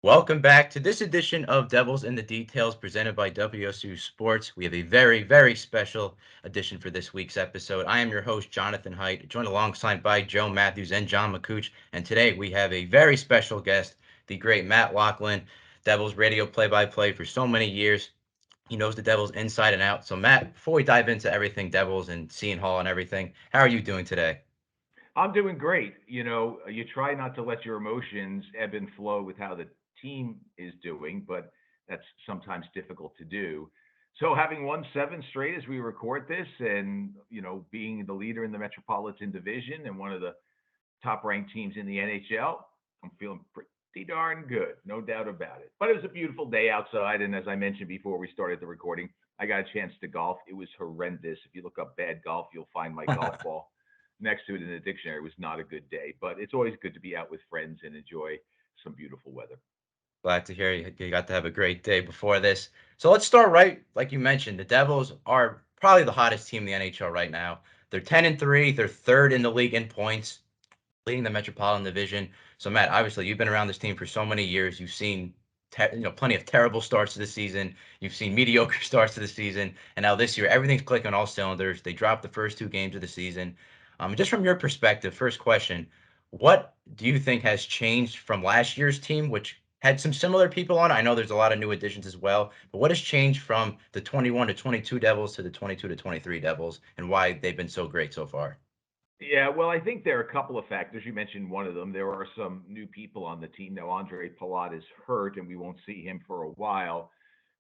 Welcome back to this edition of Devils in the Details presented by WSU Sports. We have a very, very special edition for this week's episode. I am your host, Jonathan Heite, joined alongside by Joe Matthews and John Makuch. And today we have a very special guest, the great Matt Loughlin, Devils radio play-by-play for so many years. He knows the Devils inside and out. So, Matt, before we dive into everything Devils and Seton Hall and everything, how are you doing today? I'm doing great. You try not to let your emotions ebb and flow with how the team is doing, but that's sometimes difficult to do. So having won seven straight as we record this and, being the leader in the Metropolitan Division and one of the top ranked teams in the NHL, I'm feeling pretty darn good, no doubt about it. But it was a beautiful day outside. And as I mentioned before we started the recording, I got a chance to golf. It was horrendous. If you look up bad golf, you'll find my golf ball next to it in the dictionary. It was not a good day, but it's always good to be out with friends and enjoy some beautiful weather. Glad to hear you got to have a great day before this. So let's start right, like you mentioned, the Devils are probably the hottest team in the NHL right now. They're 10-3. They're third in the league in points, leading the Metropolitan Division. So Matt, obviously you've been around this team for so many years. You've seen plenty of terrible starts to the season. You've seen mediocre starts to the season, and now this year everything's clicking on all cylinders. They dropped the first two games of the season. Just from your perspective, first question: what do you think has changed from last year's team, which had some similar people on it? I know there's a lot of new additions as well, but what has changed from the 21 to 22 Devils to the 22 to 23 Devils, and why they've been so great so far? Yeah, well, I think there are a couple of factors. You mentioned one of them. There are some new people on the team. Now, Andre Palat is hurt, and we won't see him for a while.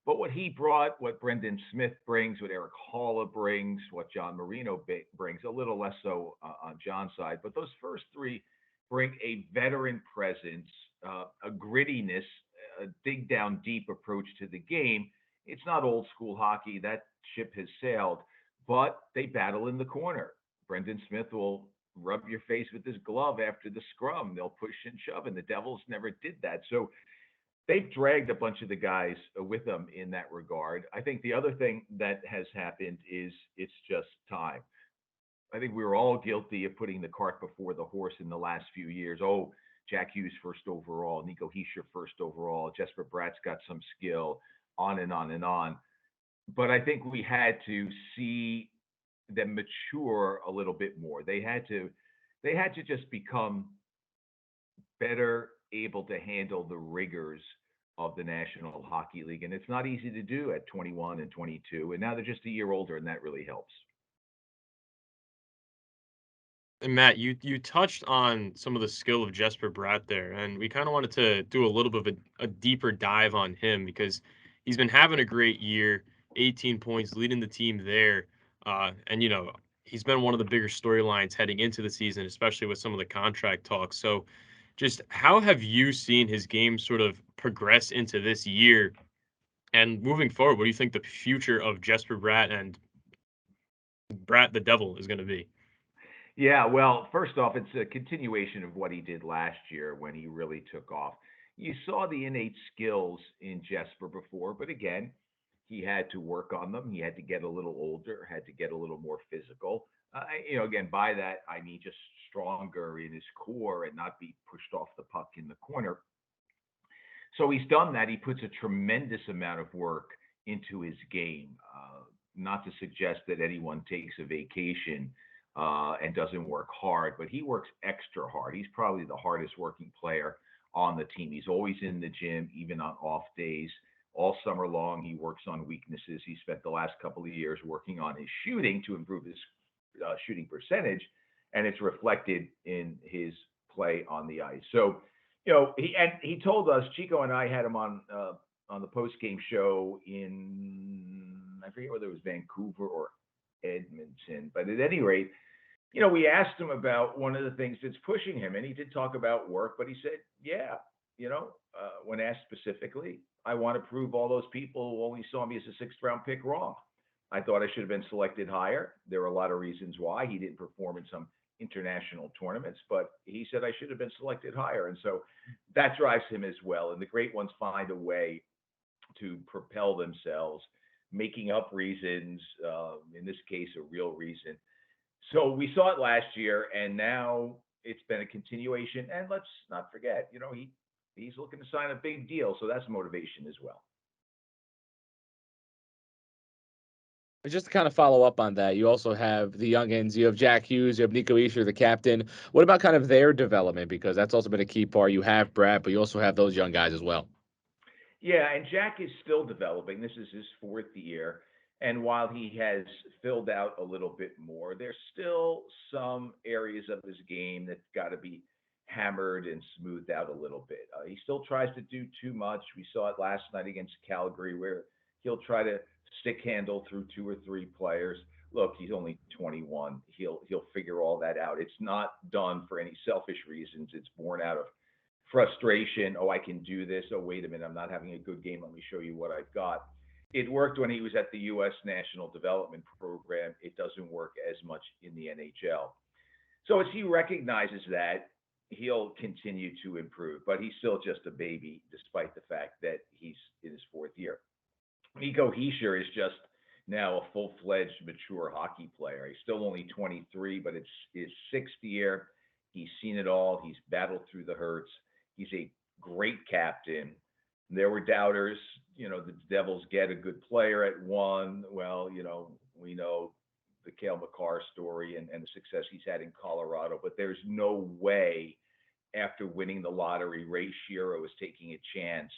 But what he brought, what Brendan Smith brings, what Eric Halla brings, what John Marino brings, a little less so on John's side. But those first three bring a veteran presence, a grittiness, a dig down deep approach to the game. It's not old school hockey. That ship has sailed, but they battle in the corner. Brendan Smith will rub your face with his glove after the scrum. They'll push and shove, and the Devils never did that. So they've dragged a bunch of the guys with them in that regard. I think the other thing that has happened is it's just time. I think we were all guilty of putting the cart before the horse in the last few years. Oh, Jack Hughes first overall, Nico Hischier first overall, Jesper Bratt's got some skill, on and on and on. But I think we had to see them mature a little bit more. They had to just become better able to handle the rigors of the National Hockey League. And it's not easy to do at 21 and 22. And now they're just a year older, and that really helps. And Matt, you touched on some of the skill of Jesper Bratt there, and we kind of wanted to do a little bit of a deeper dive on him because he's been having a great year, 18 points, leading the team there, and he's been one of the bigger storylines heading into the season, especially with some of the contract talks. So, just how have you seen his game sort of progress into this year, and moving forward, what do you think the future of Jesper Bratt and Bratt the Devil is going to be? Yeah, well, first off, it's a continuation of what he did last year when he really took off. You saw the innate skills in Jesper before, but again, he had to work on them. He had to get a little older, had to get a little more physical. Again, by that I mean just stronger in his core and not be pushed off the puck in the corner. So he's done that. He puts a tremendous amount of work into his game. Not to suggest that anyone takes a vacation and doesn't work hard, but he works extra hard. He's probably the hardest working player on the team. He's always in the gym, even on off days. All summer long, he works on weaknesses. He spent the last couple of years working on his shooting to improve his shooting percentage, and it's reflected in his play on the ice. So, he told us, Chico and I had him on the post game show in, I forget whether it was Vancouver or Edmonton, but at any rate, we asked him about one of the things that's pushing him, and he did talk about work, but he said, yeah, when asked specifically, I want to prove all those people who only saw me as a sixth round pick wrong. I thought I should have been selected higher. There were a lot of reasons why he didn't perform in some international tournaments, but he said I should have been selected higher. And so that drives him as well. And the great ones find a way to propel themselves, making up reasons, in this case, a real reason. So we saw it last year, and now it's been a continuation. And let's not forget, he's looking to sign a big deal, so that's motivation as well. Just to kind of follow up on that, you also have the youngins. You have Jack Hughes, you have Nico Easter, the captain. What about kind of their development? Because that's also been a key part. You have Brad, but you also have those young guys as well. Yeah, and Jack is still developing. This is his fourth year. And while he has filled out a little bit more, there's still some areas of his game that's got to be hammered and smoothed out a little bit. He still tries to do too much. We saw it last night against Calgary, where he'll try to stick handle through two or three players. Look, he's only 21. He'll figure all that out. It's not done for any selfish reasons. It's born out of frustration. Oh, I can do this. Oh, wait a minute, I'm not having a good game. Let me show you what I've got. It worked when he was at the U.S. National Development Program. It doesn't work as much in the NHL. So as he recognizes that, he'll continue to improve, but he's still just a baby, despite the fact that he's in his fourth year. Nico Heischer is just now a full-fledged, mature hockey player. He's still only 23, but it's his sixth year. He's seen it all. He's battled through the hurts. He's a great captain. There were doubters. The Devils get a good player at one. Well, we know the Cale Makar story and the success he's had in Colorado, but there's no way after winning the lottery, Ray Shero is taking a chance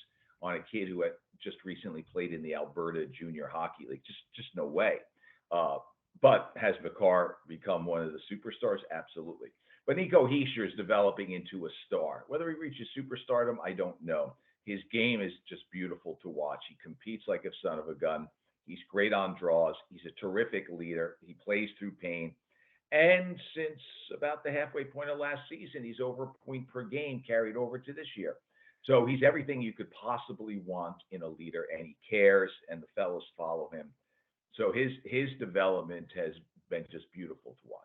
on a kid who had just recently played in the Alberta Junior Hockey League. Just no way. Uh, but has Makar become one of the superstars? Absolutely. But Nico Heischer is developing into a star. Whether he reaches superstardom, I don't know. His game is just beautiful to watch. He competes like a son of a gun. He's great on draws. He's a terrific leader. He plays through pain. And since about the halfway point of last season, he's over a point per game carried over to this year. So he's everything you could possibly want in a leader, and he cares, and the fellows follow him. So his development has been just beautiful to watch.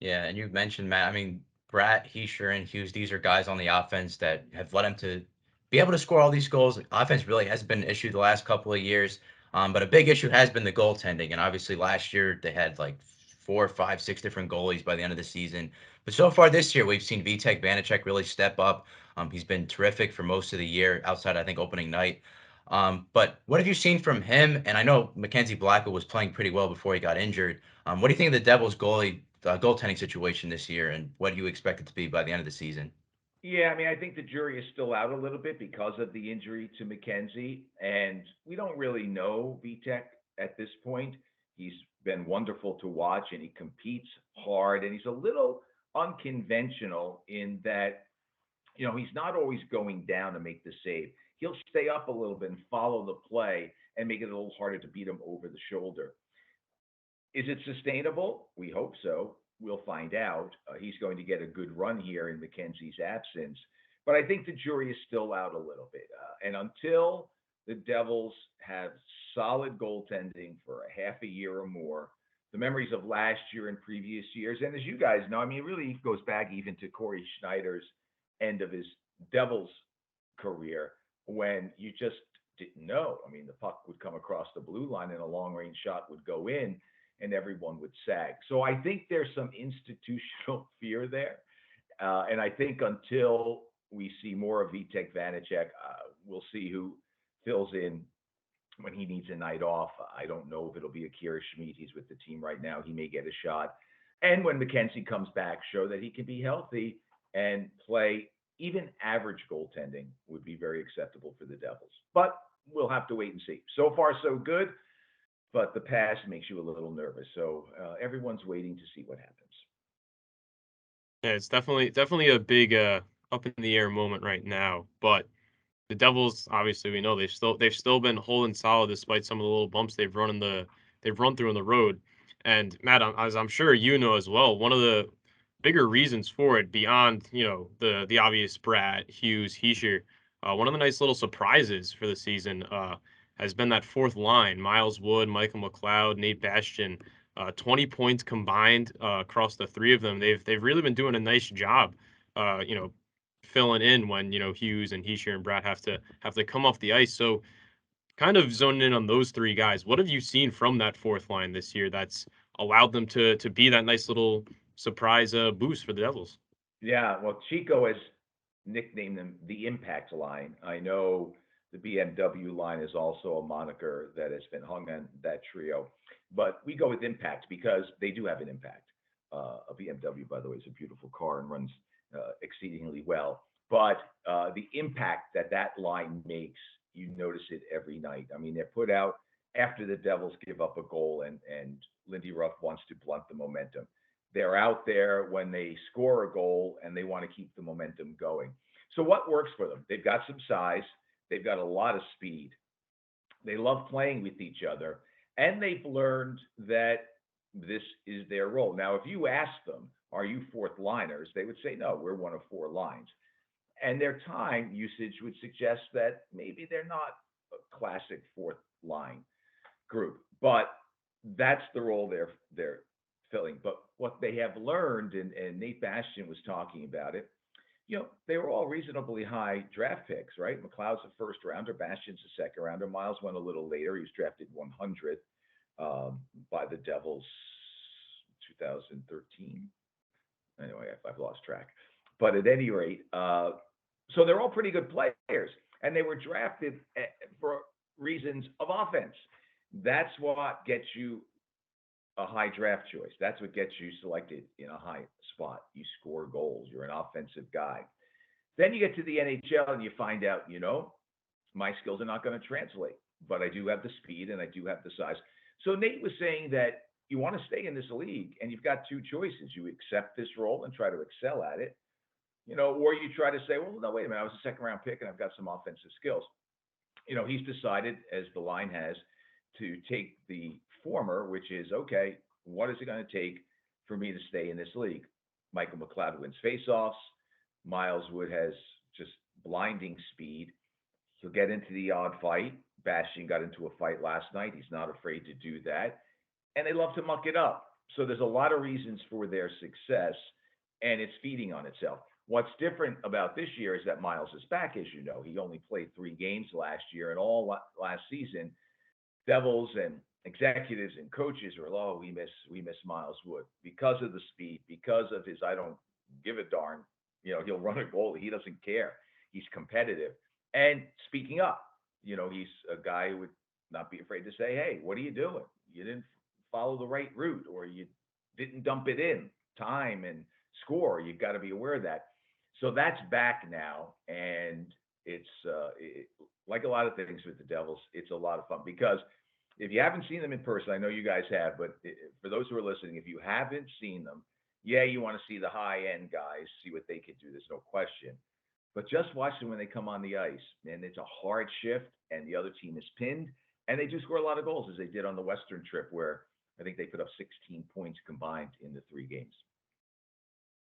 Yeah, and you mentioned Matt. I mean, Bratt, Heischer, and Hughes. These are guys on the offense that have led him to be able to score all these goals. Offense really has been an issue the last couple of years, but a big issue has been the goaltending. And obviously, last year they had like four, five, six different goalies by the end of the season. But so far this year, we've seen Vitek Vanacek really step up. He's been terrific for most of the year, outside I think opening night. But what have you seen from him? And I know Mackenzie Blackwood was playing pretty well before he got injured. What do you think of the Devils' goaltending situation this year, and what do you expect it to be by the end of the season? Yeah, I mean, I think the jury is still out a little bit because of the injury to McKenzie, and we don't really know Vitek at this point. He's been wonderful to watch, and he competes hard, and he's a little unconventional in that he's not always going down to make the save. He'll stay up a little bit and follow the play and make it a little harder to beat him over the shoulder. Is it sustainable? We hope so. We'll find out. He's going to get a good run here in McKenzie's absence. But I think the jury is still out a little bit. And until the Devils have solid goaltending for a half a year or more, the memories of last year and previous years, and as you guys know, I mean, it really goes back even to Corey Schneider's end of his Devils career when you just didn't know. I mean, the puck would come across the blue line and a long range shot would go in and everyone would sag. So I think there's some institutional fear there. And I think until we see more of Vitek Vanacek, we'll see who fills in when he needs a night off. I don't know if it'll be Akira Schmid. He's with the team right now. He may get a shot. And when McKenzie comes back, show that he can be healthy and play even average goaltending would be very acceptable for the Devils. But we'll have to wait and see. So far, so good. But the past makes you a little nervous. So everyone's waiting to see what happens. Yeah, it's definitely a big up in the air moment right now. But the Devils, obviously, we know they've still been holding solid despite some of the little bumps they've run through on the road. And Matt, as I'm sure you know as well, one of the bigger reasons for it, beyond the obvious Brad Hughes Heischer, one of the nice little surprises for the season has been that fourth line: Miles Wood, Michael McLeod, Nate Bastian. 20 points combined across the three of them. They've really been doing a nice job. Filling in when Hughes and Heischer and Brad have to come off the ice. So kind of zoning in on those three guys. What have you seen from that fourth line this year that's allowed them to be that nice little surprise boost for the Devils? Yeah, well, Chico has nicknamed them the Impact line. I know the BMW line is also a moniker that has been hung on that trio, but we go with Impact because they do have an impact. A BMW, by the way, is a beautiful car and runs exceedingly well. But the impact that that line makes, you notice it every night. I mean, they're put out after the Devils give up a goal and Lindy Ruff wants to blunt the momentum. They're out there when they score a goal and they want to keep the momentum going. So what works for them? They've got some size, they've got a lot of speed, they love playing with each other, and they've learned that this is their role. Now, if you ask them, are you fourth liners? They would say, no, we're one of four lines. And their time usage would suggest that maybe they're not a classic fourth line group, but that's the role they're filling. But what they have learned, and Nate Bastian was talking about it, they were all reasonably high draft picks, right? McLeod's a first rounder, Bastian's a second rounder. Miles went a little later. He was drafted 100th by the Devils 2013. Anyway, I've lost track. But at any rate, so they're all pretty good players, and they were drafted for reasons of offense. That's what gets you a high draft choice. That's what gets you selected in a high spot. You score goals. You're an offensive guy. Then you get to the NHL and you find out, my skills are not going to translate, but I do have the speed and I do have the size. So Nate was saying that you want to stay in this league and you've got two choices. You accept this role and try to excel at it, or you try to say, well, no, wait a minute, I was a second round pick and I've got some offensive skills. He's decided, as the line has, to take the former, which is, okay, what is it going to take for me to stay in this league? Michael McLeod wins faceoffs. Miles Wood has just blinding speed. He'll get into the odd fight. Bastian got into a fight last night. He's not afraid to do that. And they love to muck it up. So there's a lot of reasons for their success, and it's feeding on itself. What's different about this year is that Miles is back, as you know. He only played 3 games last year, and all last season, Devils and executives and coaches were, oh, we miss Miles Wood because of the speed, because of his I don't give a darn. He'll run a goal. He doesn't care. He's competitive. And speaking up, he's a guy who would not be afraid to say, hey, what are you doing? You didn't follow the right route, or you didn't dump it in time and score. You've got to be aware of that. So that's back now, and it's like a lot of things with the Devils. It's a lot of fun because if you haven't seen them in person, I know you guys have, but for those who are listening, if you haven't seen them, yeah, you want to see the high end guys, see what they can do. There's no question. But just watch them when they come on the ice, and it's a hard shift, and the other team is pinned, and they do score a lot of goals, as they did on the Western trip, where I think they put up 16 points combined in the 3 games.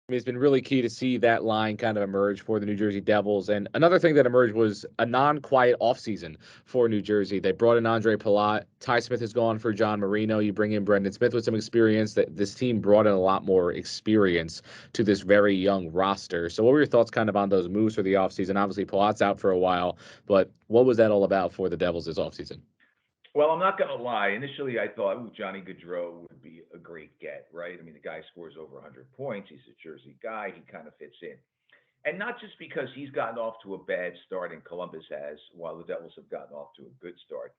I mean, it's been really key to see that line kind of emerge for the New Jersey Devils. And another thing that emerged was a non-quiet offseason for New Jersey. They brought in Andre Palat. Ty Smith is gone for John Marino. You bring in Brendan Smith with some experience. That this team brought in a lot more experience to this very young roster. So what were your thoughts kind of on those moves for the offseason? Obviously, Palat's out for a while, but what was that all about for the Devils this offseason? Well, I'm not going to lie. Initially, I thought, Johnny Gaudreau would be a great get, right? I mean, the guy scores over 100 points. He's a Jersey guy. He kind of fits in. And not just because he's gotten off to a bad start and Columbus has, while the Devils have gotten off to a good start.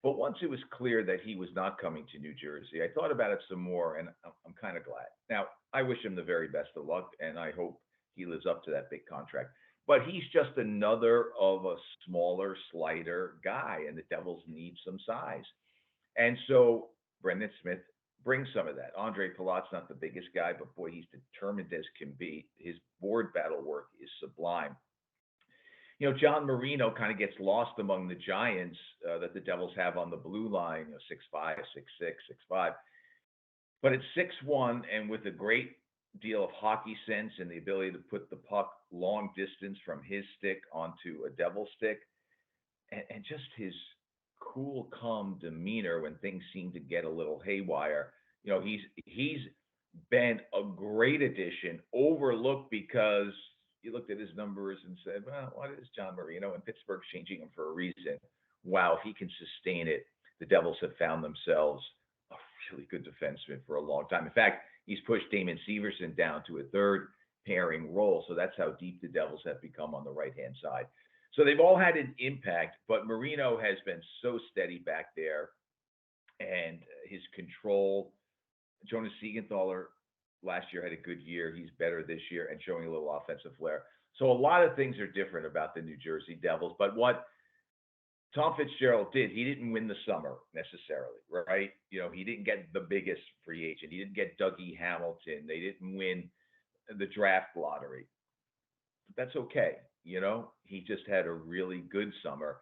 But once it was clear that he was not coming to New Jersey, I thought about it some more, and I'm kind of glad. Now, I wish him the very best of luck, and I hope he lives up to that big contract. But he's just another of a smaller, slighter guy, and the Devils need some size. And so Brendan Smith brings some of that. Andre Palat's not the biggest guy, but boy, he's determined as can be. His board battle work is sublime. John Marino kind of gets lost among the giants that the Devils have on the blue line, 6'5", 6'6", 6'5". But at 6'1", and with a great deal of hockey sense and the ability to put the puck long distance from his stick onto a Devil stick, and just his cool, calm demeanor when things seem to get a little haywire. He's been a great addition, overlooked because you looked at his numbers and said, well, what is John Marino? And Pittsburgh's changing him for a reason. Wow, if he can sustain it, the Devils have found themselves a really good defenseman for a long time. In fact, he's pushed Damon Severson down to a third. pairing role. So that's how deep the Devils have become on the right hand side. So they've all had an impact, but Marino has been so steady back there, and his control. Jonas Siegenthaler last year had a good year. He's better this year and showing a little offensive flair. So a lot of things are different about the New Jersey Devils. But what Tom Fitzgerald did, he didn't win the summer necessarily, right? He didn't get the biggest free agent. He didn't get Dougie Hamilton. They didn't win the draft lottery. But that's okay. He just had a really good summer,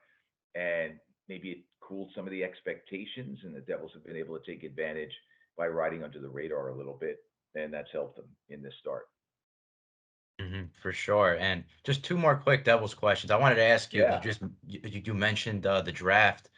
and maybe it cooled some of the expectations, and the Devils have been able to take advantage by riding under the radar a little bit, and that's helped them in this start. For sure. And just two more quick Devils questions. I wanted to ask you because Yeah. you mentioned the draft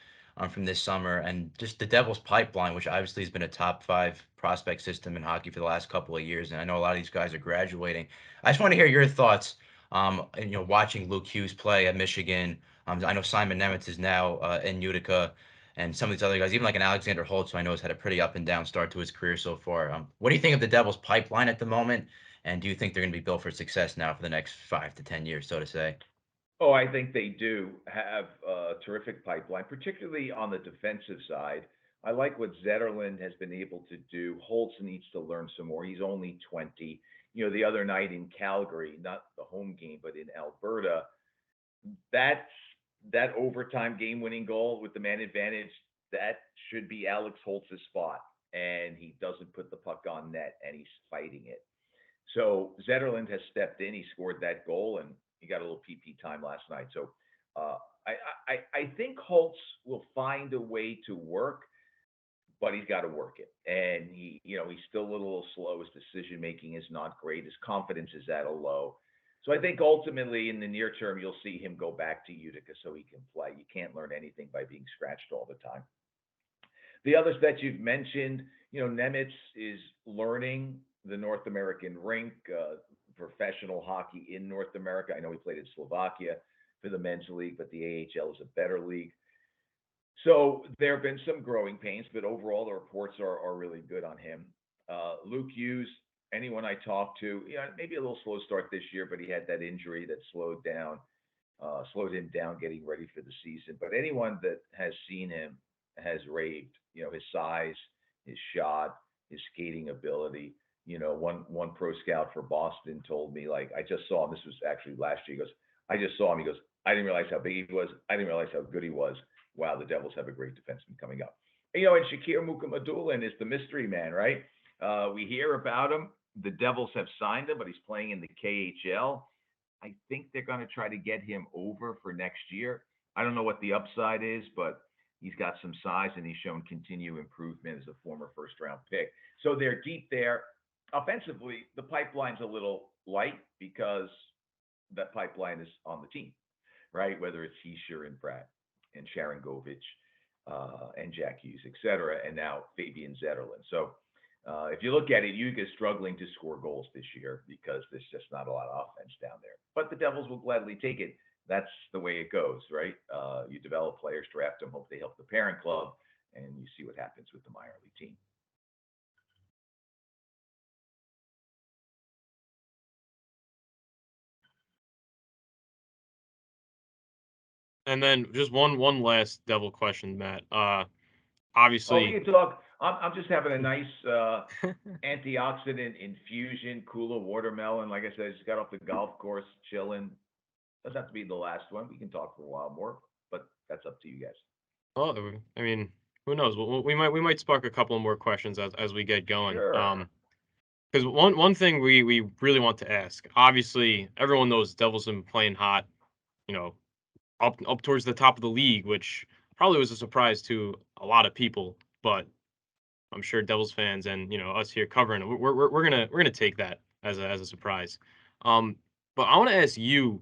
from this summer and just the Devils pipeline, which obviously has been a top five prospect system in hockey for the last couple of years. And I know a lot of these guys are graduating. I just want to hear your thoughts. And, watching Luke Hughes play at Michigan. I know Simon Nemitz is now in Utica, and some of these other guys, even like an Alexander Holtz, who I know has had a pretty up and down start to his career so far. What do you think of the Devils pipeline at the moment? And do you think they're going to be built for success now for the next 5 to 10 years, so to say? Oh, I think they do have a terrific pipeline, particularly on the defensive side. I like what Zetterlund has been able to do. Holtz needs to learn some more. He's only 20. The other night in Calgary, not the home game, but in Alberta, that's that overtime game-winning goal with the man advantage. That should be Alex Holtz's spot, and he doesn't put the puck on net, and he's fighting it. So Zetterlund has stepped in. He scored that goal, and he got a little PP time last night. So uh, I think Holtz will find a way to work, but he's got to work it. And he's still a little slow. His decision making is not great. His confidence is at a low. So I think ultimately in the near term you'll see him go back to Utica so he can play. You can't learn anything by being scratched all the time. The others that you've mentioned, Nemitz is learning the North American rink, professional hockey in North America. I know he played in Slovakia for the men's league, but the AHL is a better league. So there have been some growing pains, but overall the reports are really good on him. Luke Hughes, anyone I talked to, maybe a little slow start this year, but he had that injury that slowed him down getting ready for the season. But anyone that has seen him has raved. His size, his shot, his skating ability. One pro scout for Boston told me, like, I just saw him. This was actually last year. He goes, I just saw him. He goes, I didn't realize how big he was. I didn't realize how good he was. Wow, the Devils have a great defenseman coming up. And Shakir Mukhamadullin is the mystery man, right? We hear about him. The Devils have signed him, but he's playing in the KHL. I think they're going to try to get him over for next year. I don't know what the upside is, but he's got some size and he's shown continued improvement as a former first round pick. So they're deep there. Offensively, the pipeline's a little light because that pipeline is on the team, right? Whether it's Hischier and Pratt and Sharon Govich and Jack Hughes, et cetera, and now Fabian Zetterlund. So if you look at it, Utica is struggling to score goals this year because there's just not a lot of offense down there. But the Devils will gladly take it. That's the way it goes, right? You develop players, draft them, hope they help the parent club, and you see what happens with the minor league team. And then just one last Devil question, Matt. Oh, we Obviously, can talk. I'm just having a nice antioxidant infusion, Kula watermelon. Like I said, I just got off the golf course, chilling. Doesn't have to be the last one. We can talk for a while more, but that's up to you guys. well, I mean, who knows? We might spark a couple more questions as we get going. Sure. Because one thing we really want to ask, obviously, everyone knows Devils have been playing hot, you know, up towards the top of the league, which probably was a surprise to a lot of people. But I'm sure Devils fans and us here covering it, we're gonna take that as a surprise. Um, but I want to ask you,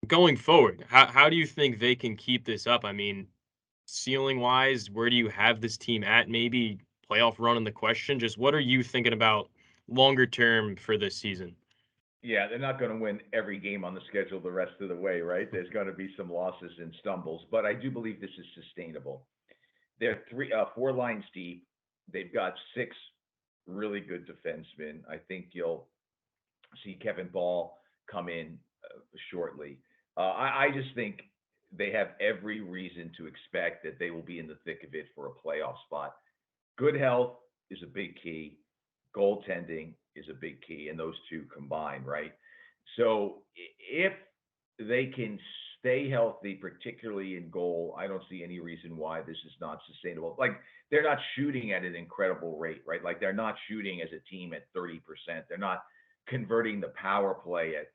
going forward, how do you think they can keep this up? I mean, ceiling wise, where do you have this team at? Maybe playoff run in the question. Just what are you thinking about longer term for this season? Yeah, they're not going to win every game on the schedule the rest of the way, right? There's going to be some losses and stumbles, but I do believe this is sustainable. They're four lines deep. They've got six really good defensemen. I think you'll see Kevin Ball come in shortly. I just think they have every reason to expect that they will be in the thick of it for a playoff spot. Good health is a big key. Goaltending is a big key, and those two combined, right? So if they can stay healthy, particularly in goal, I don't see any reason why this is not sustainable. Like they're not shooting at an incredible rate, right? Like they're not shooting as a team at 30%. They're not converting the power play at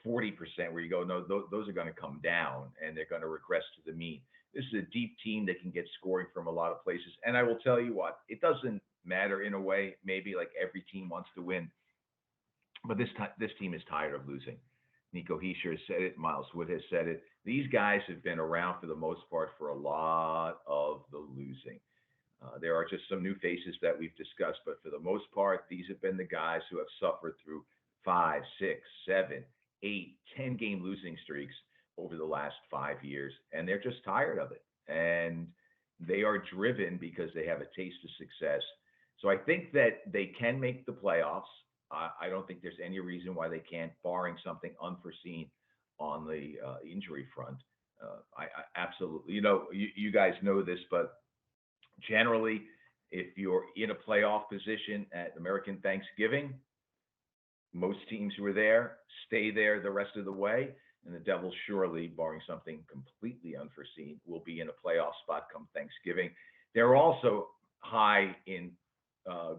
40%, where you go, no, those are going to come down and they're going to regress to the mean. This is a deep team that can get scoring from a lot of places. And I will tell you what, it doesn't matter in a way. Maybe like every team wants to win, but this team is tired of losing. Nico Heischer has said it. Miles Wood has said it. These guys have been around for the most part for a lot of the losing. There are just some new faces that we've discussed, but for the most part, these have been the guys who have suffered through 5, 6, 7, 8, 10 game losing streaks over the last 5 years, and they're just tired of it. And they are driven because they have a taste of success. So I think that they can make the playoffs. I don't think there's any reason why they can't, barring something unforeseen on the injury front. I absolutely, you guys know this, but generally, if you're in a playoff position at American Thanksgiving, most teams who are there stay there the rest of the way. And the Devils, surely, barring something completely unforeseen, will be in a playoff spot come Thanksgiving. They're also high in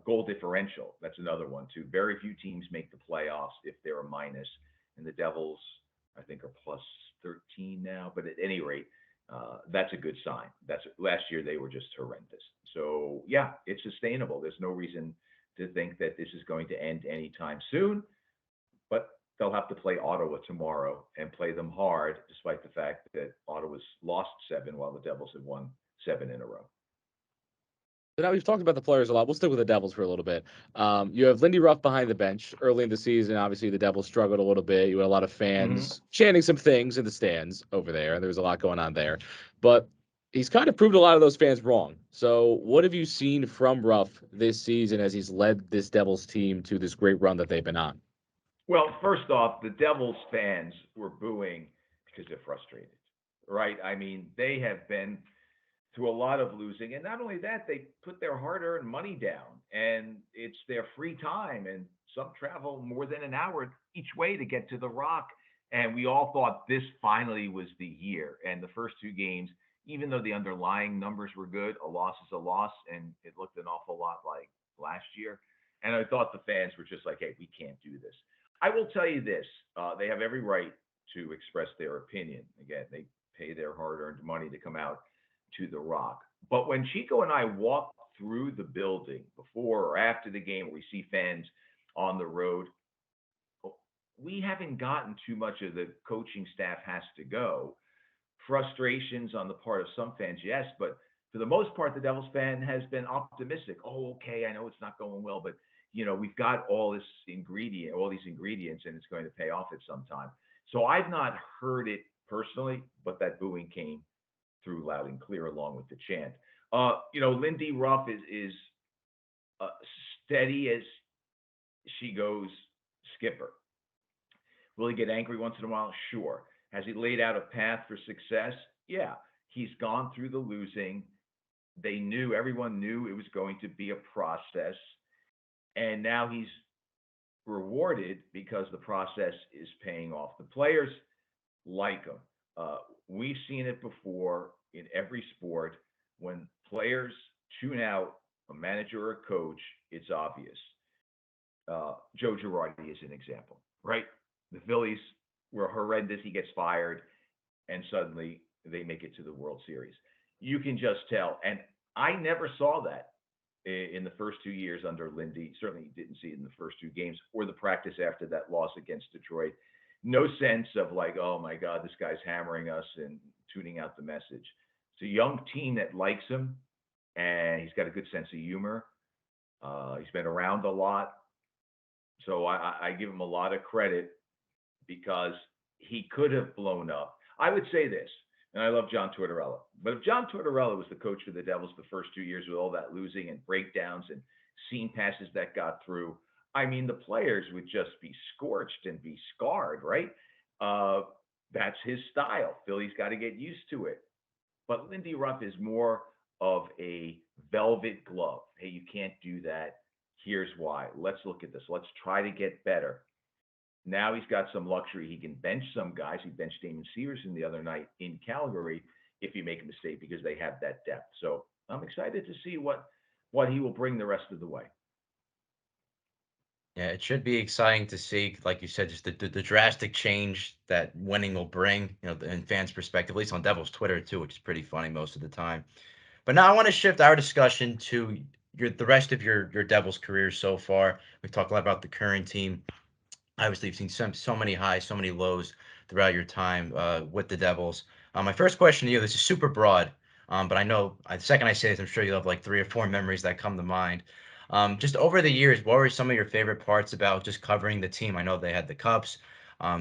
goal differential. That's another one, too. Very few teams make the playoffs if they're a minus. And the Devils, I think, are plus 13 now. But at any rate, that's a good sign. That's last year they were just horrendous. So yeah, it's sustainable. There's no reason to think that this is going to end anytime soon. But they'll have to play Ottawa tomorrow and play them hard, despite the fact that Ottawa's lost 7 while the Devils have won 7 in a row. So now we've talked about the players a lot. We'll stick with the Devils for a little bit. You have Lindy Ruff behind the bench early in the season. Obviously, the Devils struggled a little bit. You had a lot of Mm-hmm. fans chanting some things in the stands over there, and there was a lot going on there. But he's kind of proved a lot of those fans wrong. So, what have you seen from Ruff this season as he's led this Devils team to this great run that they've been on? Well, first off, the Devils fans were booing because they're frustrated, right? I mean, they have been through a lot of losing. And not only that, they put their hard earned money down and it's their free time. And some travel more than an hour each way to get to the Rock. And we all thought this finally was the year. And the first 2 games, even though the underlying numbers were good, a loss is a loss. And it looked an awful lot like last year. And I thought the fans were just like, hey, we can't do this. I will tell you this, they have every right to express their opinion. Again, they pay their hard earned money to come out to the Rock. But when Chico and I walk through the building before or after the game, we see fans on the road, we haven't gotten too much of the coaching staff has to go. Frustrations on the part of some fans, yes, but for the most part, the Devils fan has been optimistic. Oh, okay, I know it's not going well, but we've got all these ingredients, and it's going to pay off at some time. So I've not heard it personally, but that booing came through loud and clear along with the chant. Lindy Ruff is uh, steady as she goes skipper. Will he get angry once in a while? Sure. Has he laid out a path for success? Yeah. He's gone through the losing. Everyone knew it was going to be a process. And now he's rewarded because the process is paying off. The players like him. We've seen it before in every sport. When players tune out a manager or a coach, it's obvious. Joe Girardi is an example, right? The Phillies were horrendous. He gets fired, and suddenly they make it to the World Series. You can just tell. And I never saw that in the first 2 years under Lindy. Certainly didn't see it in the first 2 games or the practice after that loss against Detroit. No sense of like, oh my God, this guy's hammering us and tuning out the message. It's a young team that likes him, and he's got a good sense of humor. He's been around a lot. So I give him a lot of credit because he could have blown up. I would say this, and I love John Tortorella, but if John Tortorella was the coach for the Devils the first 2 years with all that losing and breakdowns and seam passes that got through, I mean, the players would just be scorched and be scarred, right? Uh, that's his style. Philly's got to get used to it. But Lindy Ruff is more of a velvet glove. Hey, you can't do that. Here's why. Let's look at this. Let's try to get better. Now he's got some luxury. He can bench some guys. He benched Damon Severson the other night in Calgary if you make a mistake because they have that depth. So I'm excited to see what he will bring the rest of the way. Yeah, it should be exciting to see, like you said, just the drastic change that winning will bring, in fans' perspective, at least on Devils Twitter too, which is pretty funny most of the time. But now I want to shift our discussion to the rest of your Devils career so far. We've talked a lot about the current team. Obviously, you've seen so many highs, so many lows throughout your time with the Devils. My first question to you, this is super broad, but I know the second I say this, I'm sure you'll have like three or four memories that come to mind. Just over the years, what were some of your favorite parts about just covering the team? I know they had the Cups.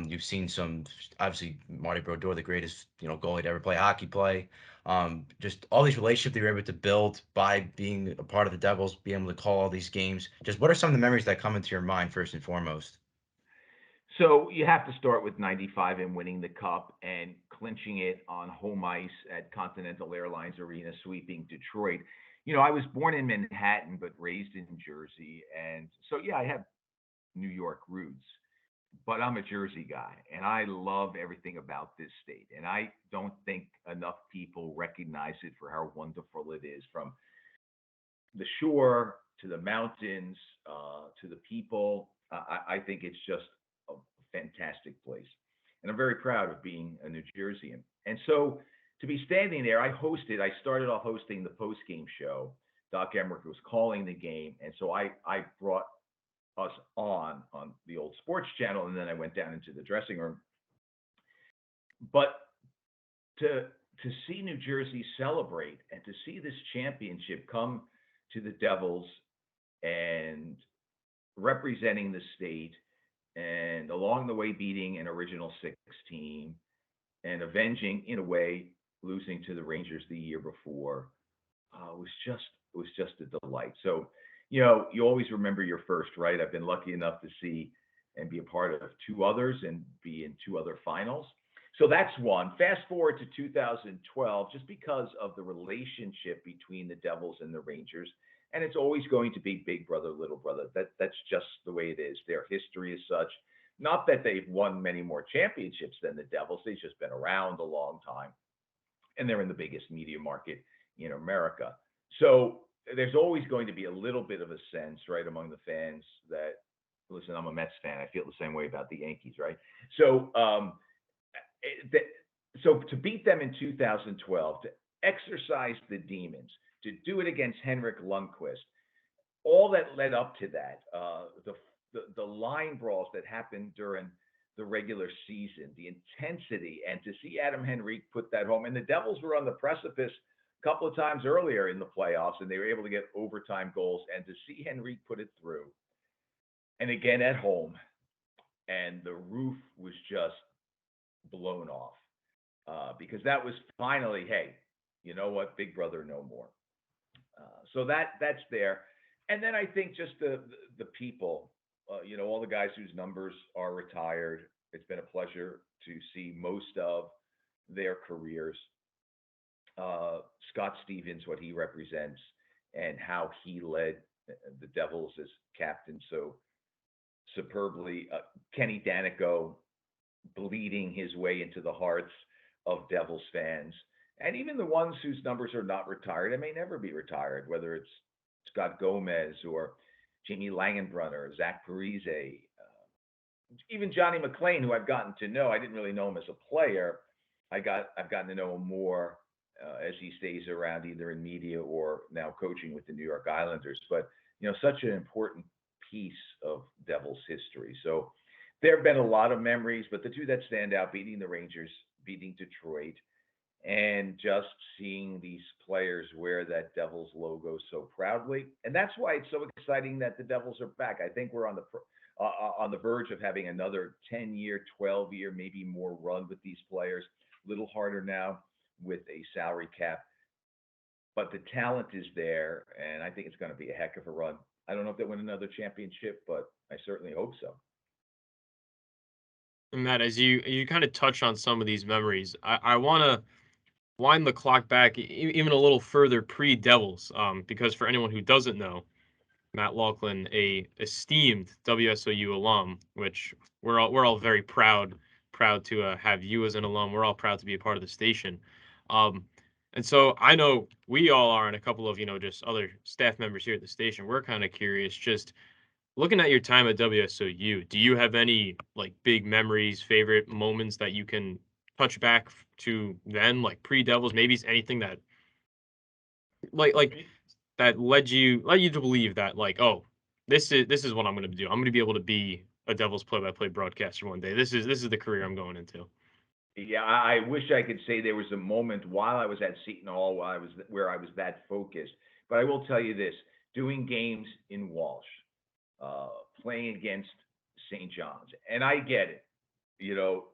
You've seen some, obviously, Marty Brodeur, the greatest goalie to ever play hockey play. Just all these relationships that you're able to build by being a part of the Devils, being able to call all these games. Just what are some of the memories that come into your mind first and foremost? So you have to start with 95 and winning the cup and clinching it on home ice at Continental Airlines Arena, sweeping Detroit. I was born in Manhattan but raised in Jersey. And so, yeah, I have New York roots, but I'm a Jersey guy and I love everything about this state. And I don't think enough people recognize it for how wonderful it is, from the shore to the mountains, to the people. I think it's just a fantastic place. And I'm very proud of being a New Jerseyan. And so to be standing there, I started off hosting the post game show. Doc Emmerich was calling the game. And so I brought us on the old sports channel. And then I went down into the dressing room. But to see New Jersey celebrate and to see this championship come to the Devils and representing the state, and along the way beating an original six team and avenging, in a way, losing to the Rangers the year before, it was just a delight. So, you always remember your first, right? I've been lucky enough to see and be a part of two others and be in two other finals. So that's one. Fast forward to 2012, just because of the relationship between the Devils and the Rangers, and it's always going to be big brother, little brother. That's just the way it is. Their history is such. Not that they've won many more championships than the Devils. They've just been around a long time, and they're in the biggest media market in America. So there's always going to be a little bit of a sense, right, among the fans that, listen, I'm a Mets fan. I feel the same way about the Yankees, right? So, so to beat them in 2012, to exercise the demons, to do it against Henrik Lundqvist, all that led up to that, the line brawls that happened during the regular season, the intensity, and to see Adam Henrique put that home. And the Devils were on the precipice a couple of times earlier in the playoffs, and they were able to get overtime goals. And to see Henrique put it through, and again at home, and the roof was just blown off, because that was finally, hey, you know what, Big Brother, no more. So that's there. And then I think just the people, all the guys whose numbers are retired. It's been a pleasure to see most of their careers. Scott Stevens, what he represents, and how he led the Devils as captain so superbly. Kenny Danico bleeding his way into the hearts of Devils fans, and even the ones whose numbers are not retired and may never be retired, whether it's Scott Gomez or Jamie Langenbrunner, Zach Parise, even Johnny McClain, who I've gotten to know. I didn't really know him as a player. I've gotten to know him more as he stays around, either in media or now coaching with the New York Islanders. But such an important piece of Devils history. So there have been a lot of memories, but the two that stand out: beating the Rangers, beating Detroit, and just seeing these players wear that Devils logo so proudly. And that's why it's so exciting that the Devils are back. I think we're on the verge of having another 10-year, 12-year, maybe more run with these players. A little harder now with a salary cap, but the talent is there, and I think it's going to be a heck of a run. I don't know if they win another championship, but I certainly hope so. And Matt, as you kind of touch on some of these memories, I want to wind the clock back even a little further pre-Devils, because for anyone who doesn't know, Matt Loughlin, a esteemed WSOU alum, which we're all very proud to have you as an alum. We're all proud to be a part of the station. Um, and so I know we all are, and a couple of just other staff members here at the station. We're kind of curious, just looking at your time at WSOU. Do you have any like big memories, favorite moments that you can touch back to then, like pre-Devils? Maybe it's anything that like that led you to believe that like, oh, this is what I'm going to do. I'm going to be able to be a Devils play-by-play broadcaster one day. This is the career I'm going into. Yeah, I wish I could say there was a moment while I was at Seton Hall where I was that focused. But I will tell you this: doing games in Walsh, uh, playing against St. John's, and I get it.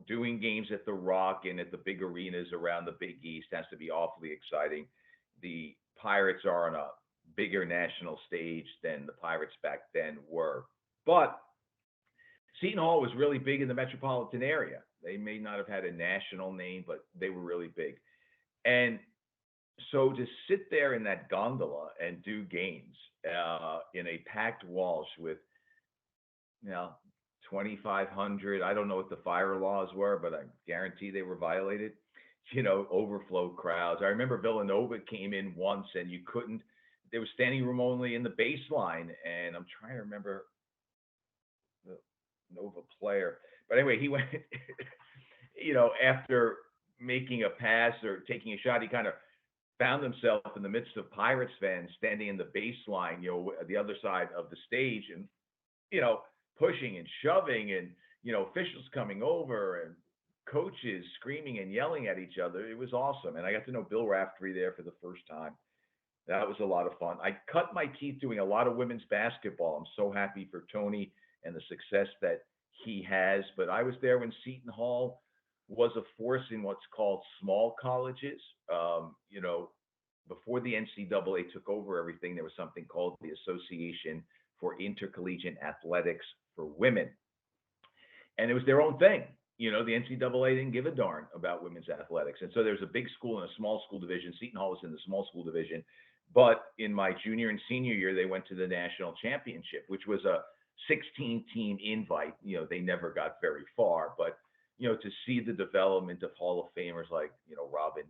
Doing games at the Rock and at the big arenas around the Big East has to be awfully exciting. The Pirates are on a bigger national stage than the Pirates back then were, but Seton Hall was really big in the metropolitan area. They may not have had a national name, but they were really big. And so to sit there in that gondola and do games in a packed Walsh with, you know, 2,500, I don't know what the fire laws were, but I guarantee they were violated, overflow crowds. I remember Villanova came in once and you couldn't, there was standing room only in the baseline. And I'm trying to remember the Nova player. But anyway, he went, after making a pass or taking a shot, he kind of found himself in the midst of Pirates fans standing in the baseline, the other side of the stage, and you know, pushing and shoving, and officials coming over and coaches screaming and yelling at each other. It was awesome, and I got to know Bill Raftery there for the first time. That was a lot of fun. I cut my teeth doing a lot of women's basketball. I'm so happy for Tony and the success that he has. But I was there when Seton Hall was a force in what's called small colleges. Before the NCAA took over everything, there was something called the Association for Intercollegiate Athletics for Women. And it was their own thing. The NCAA didn't give a darn about women's athletics. And so there's a big school and a small school division. Seton Hall was in the small school division. But in my junior and senior year, they went to the national championship, which was a 16 team invite. They never got very far. But, to see the development of Hall of Famers like, Robin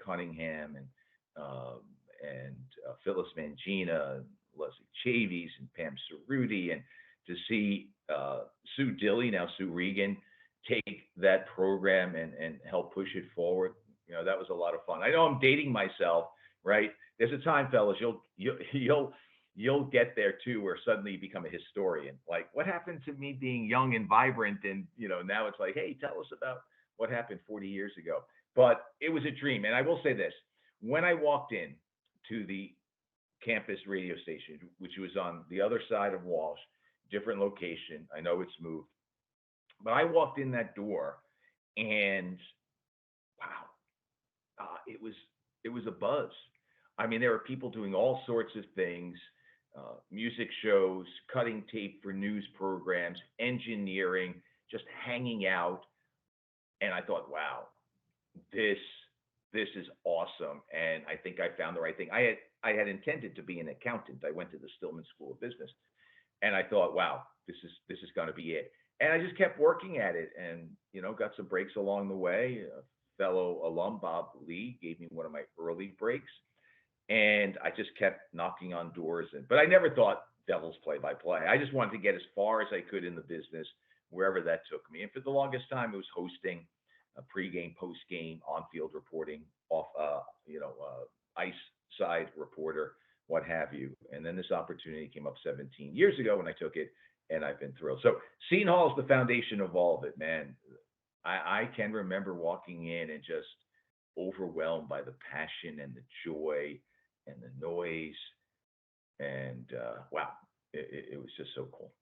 Cunningham and Phyllis Mangina, Leslie Chavies, and Pam Cerruti, and to see Sue Dilley, now Sue Regan, take that program and help push it forward. That was a lot of fun. I know I'm dating myself, right? There's a time, fellas, you'll get there too, where suddenly you become a historian. Like, what happened to me being young and vibrant? And now it's like, hey, tell us about what happened 40 years ago. But it was a dream. And I will say this: when I walked in to the campus radio station, which was on the other side of Walsh, different location. I know it's moved, but I walked in that door, and wow, it was a buzz. I mean, there were people doing all sorts of things, music shows, cutting tape for news programs, engineering, just hanging out. And I thought, wow, this this is awesome. And I think I found the right thing. I had intended to be an accountant. I went to the Stillman School of Business, and I thought, wow, this is going to be it. And I just kept working at it, and got some breaks along the way. A fellow alum, Bob Lee, gave me one of my early breaks, and I just kept knocking on doors. But I never thought Devils play-by-play. I just wanted to get as far as I could in the business, wherever that took me. And for the longest time, it was hosting, pregame, postgame, on-field reporting, ice side reporter, what have you. And then this opportunity came up 17 years ago, and I took it, and I've been thrilled. So Seton Hall is the foundation of all of it, man. I can remember walking in and just overwhelmed by the passion and the joy and the noise. And wow, it was just so cool.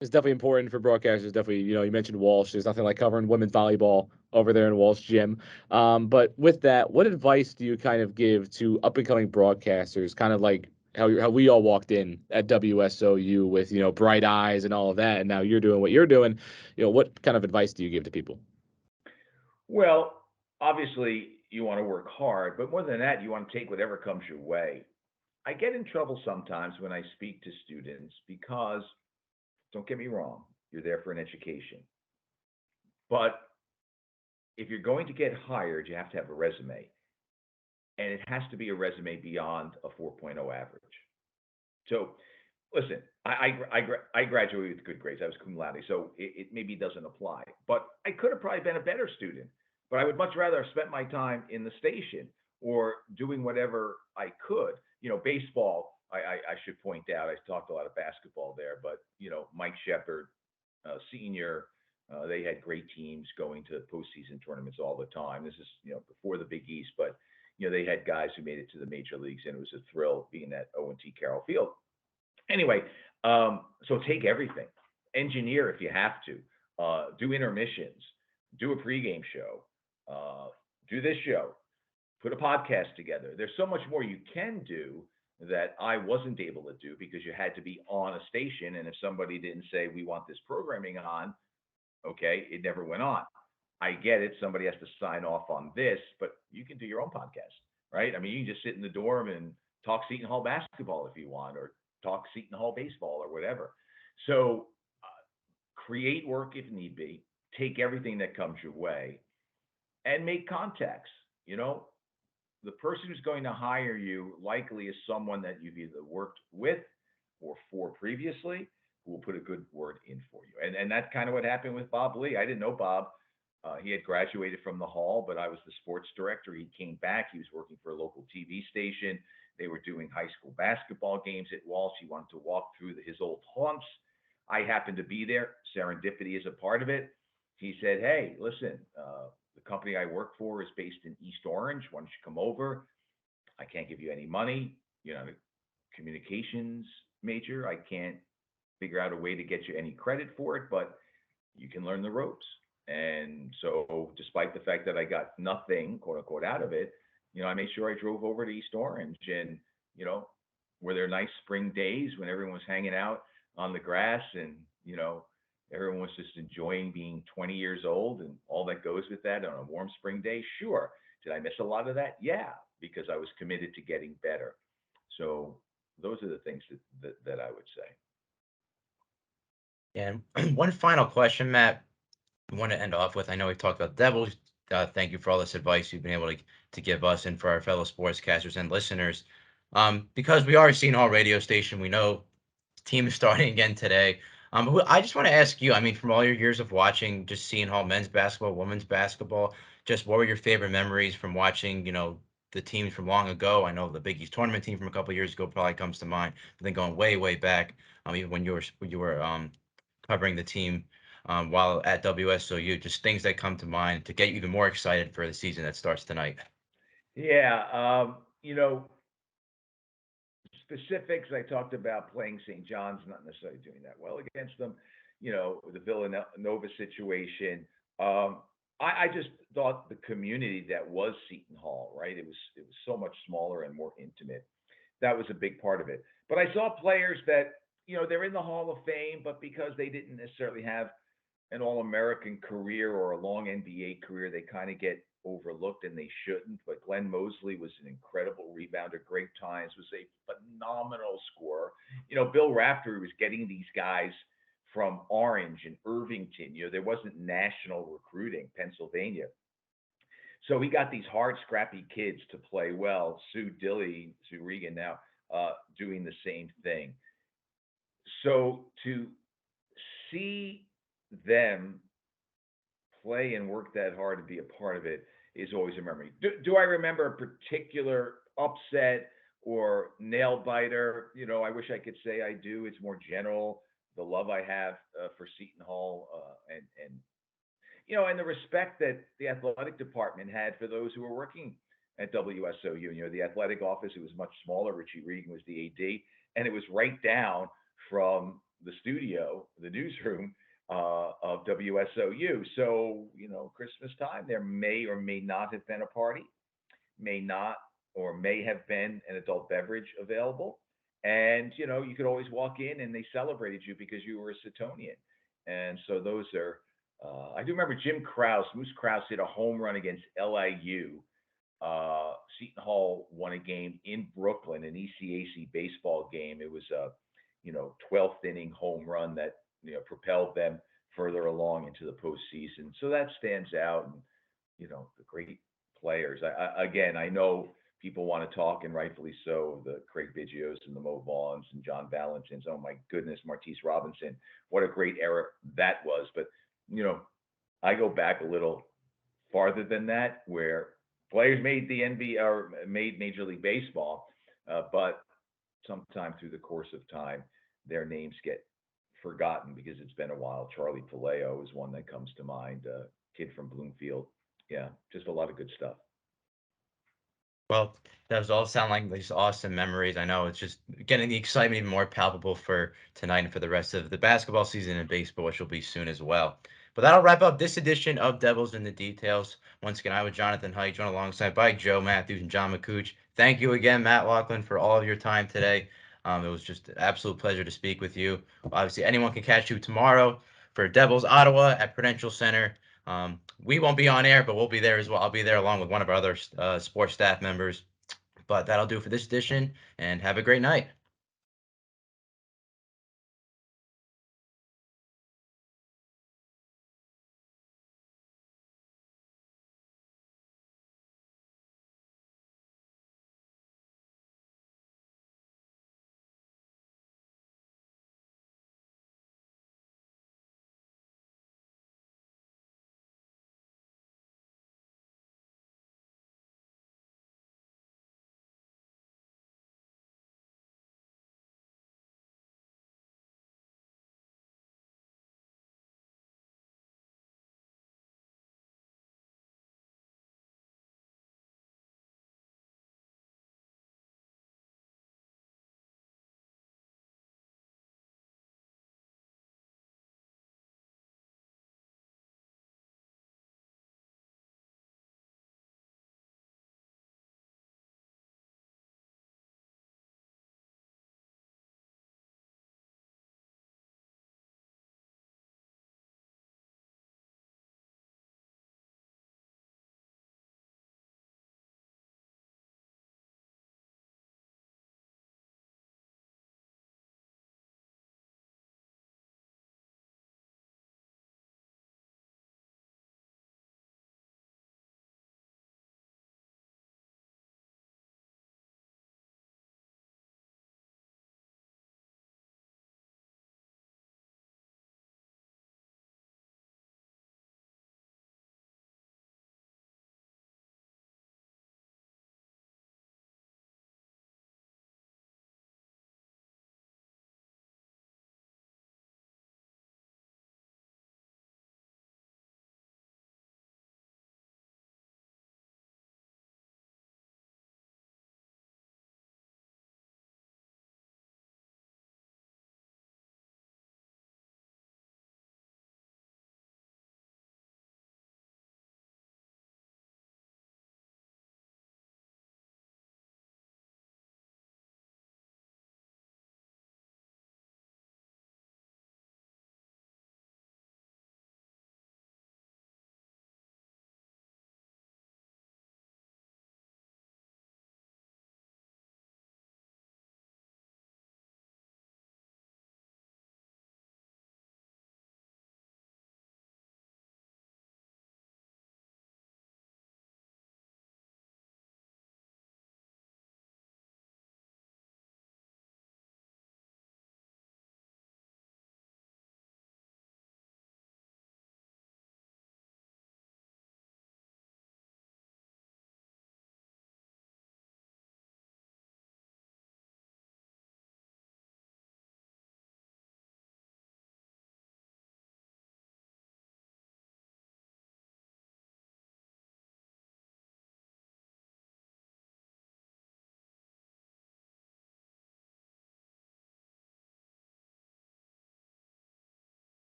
It's definitely important for broadcasters. Definitely, you mentioned Walsh. There's nothing like covering women's volleyball over there in Walsh Gym. But with that, what advice do you kind of give to up and coming broadcasters, kind of like how we all walked in at WSOU with bright eyes and all of that, and now you're doing what you're doing. What kind of advice do you give to people? Well, obviously, you want to work hard, but more than that, you want to take whatever comes your way. I get in trouble sometimes when I speak to students because, don't get me wrong, you're there for an education. But if you're going to get hired, you have to have a resume, and it has to be a resume beyond a 4.0 average. So, listen, I graduated with good grades. I was cum laude, so it maybe doesn't apply. But I could have probably been a better student. But I would much rather have spent my time in the station or doing whatever I could. Baseball. I should point out. I talked a lot of basketball there, but Mike Shepard, senior, they had great teams going to postseason tournaments all the time. This is before the Big East, but they had guys who made it to the major leagues, and it was a thrill being at O&T Carroll Field. Anyway, so take everything. Engineer if you have to. Do intermissions. Do a pregame show. Do this show. Put a podcast together. There's so much more you can do that I wasn't able to do because you had to be on a station. And if somebody didn't say, we want this programming on, okay, it never went on. I get it. Somebody has to sign off on this, but you can do your own podcast, right? I mean, you can just sit in the dorm and talk Seton Hall basketball if you want, or talk Seton Hall baseball or whatever. So create work if need be, take everything that comes your way, and make contacts. You know, the person who's going to hire you likely is someone that you've either worked with or for previously who will put a good word in for you. And that's kind of what happened with Bob Lee. I didn't know Bob. He had graduated from the hall, but I was the sports director. He came back. He was working for a local TV station. They were doing high school basketball games at Walsh. He wanted to walk through his old haunts. I happened to be there. Serendipity is a part of it. He said, "Hey, listen, the company I work for is based in East Orange. Why don't you come over? I can't give you any money. You're not a communications major. I can't figure out a way to get you any credit for it, but you can learn the ropes." And so, despite the fact that I got nothing, quote unquote, out of it, I made sure I drove over to East Orange. And, you know, were there nice spring days when everyone was hanging out on the grass and, everyone was just enjoying being 20 years old and all that goes with that on a warm spring day? Sure. Did I miss a lot of that? Yeah, because I was committed to getting better. So, those are the things that I would say. And one final question, Matt, I want to end off with. I know we've talked about Devils. Thank you for all this advice you've been able to give us and for our fellow sportscasters and listeners. Because we are a Seton Hall radio station, we know the team is starting again today. I just want to ask you, I mean, from all your years of watching just Seton Hall men's basketball, women's basketball, just what were your favorite memories from watching, the teams from long ago? I know the Big East tournament team from a couple of years ago probably comes to mind, but then going way, way back, even when you were covering the team while at WSOU, just things that come to mind to get you even more excited for the season that starts tonight. Yeah, specifics. I talked about playing St. John's, not necessarily doing that well against them. The Villanova situation. I just thought the community that was Seton Hall, right? It was so much smaller and more intimate. That was a big part of it. But I saw players that they're in the Hall of Fame, but because they didn't necessarily have an All-American career or a long NBA career, they kind of get overlooked and they shouldn't. But Glenn Mosley was an incredible rebounder, great times, was a phenomenal scorer. Bill Raftery was getting these guys from Orange and Irvington. There wasn't national recruiting, Pennsylvania. So he got these hard, scrappy kids to play well. Sue Regan now doing the same thing. So to see them play and work that hard and be a part of it is always a memory. Do I remember a particular upset or nail biter? I wish I could say I do. It's more general. The love I have for Seton Hall and the respect that the athletic department had for those who were working at WSOU. The athletic office, it was much smaller. Richie Regan was the AD, and it was right down from the studio, the newsroom of WSOU. So, Christmas time, there may or may not have been a party, may not or may have been an adult beverage available. And you could always walk in and they celebrated you because you were a Setonian. And so those are. I do remember Jim Krause. Moose Krause hit a home run against LIU. Seton Hall won a game in Brooklyn, an ECAC baseball game. It was a 12th inning home run that propelled them further along into the postseason. So that stands out, and the great players. Again, I know people want to talk, and rightfully so, the Craig Biggio's and the Mo Vaughns and John Valentins. Oh my goodness, Martise Robinson. What a great era that was. But, you know, I go back a little farther than that, where players made the NBA or made Major League Baseball, but sometime through the course of time, their names get forgotten because it's been a while. Charlie Palaio is one that comes to mind. Kid from Bloomfield. Yeah, just a lot of good stuff. Well, those all sound like these awesome memories. I know it's just getting the excitement even more palpable for tonight and for the rest of the basketball season and baseball, which will be soon as well. But that'll wrap up this edition of Devils in the Details. Once again, I was Jonathan Heite, joined alongside by Joe Matthews and John Makuch. Thank you again, Matt Loughlin, for all of your time today. It was just an absolute pleasure to speak with you. Obviously, anyone can catch you tomorrow for Devils Ottawa at Prudential Center. We won't be on air, but we'll be there as well. I'll be there along with one of our other sports staff members. But that'll do for this edition, and have a great night.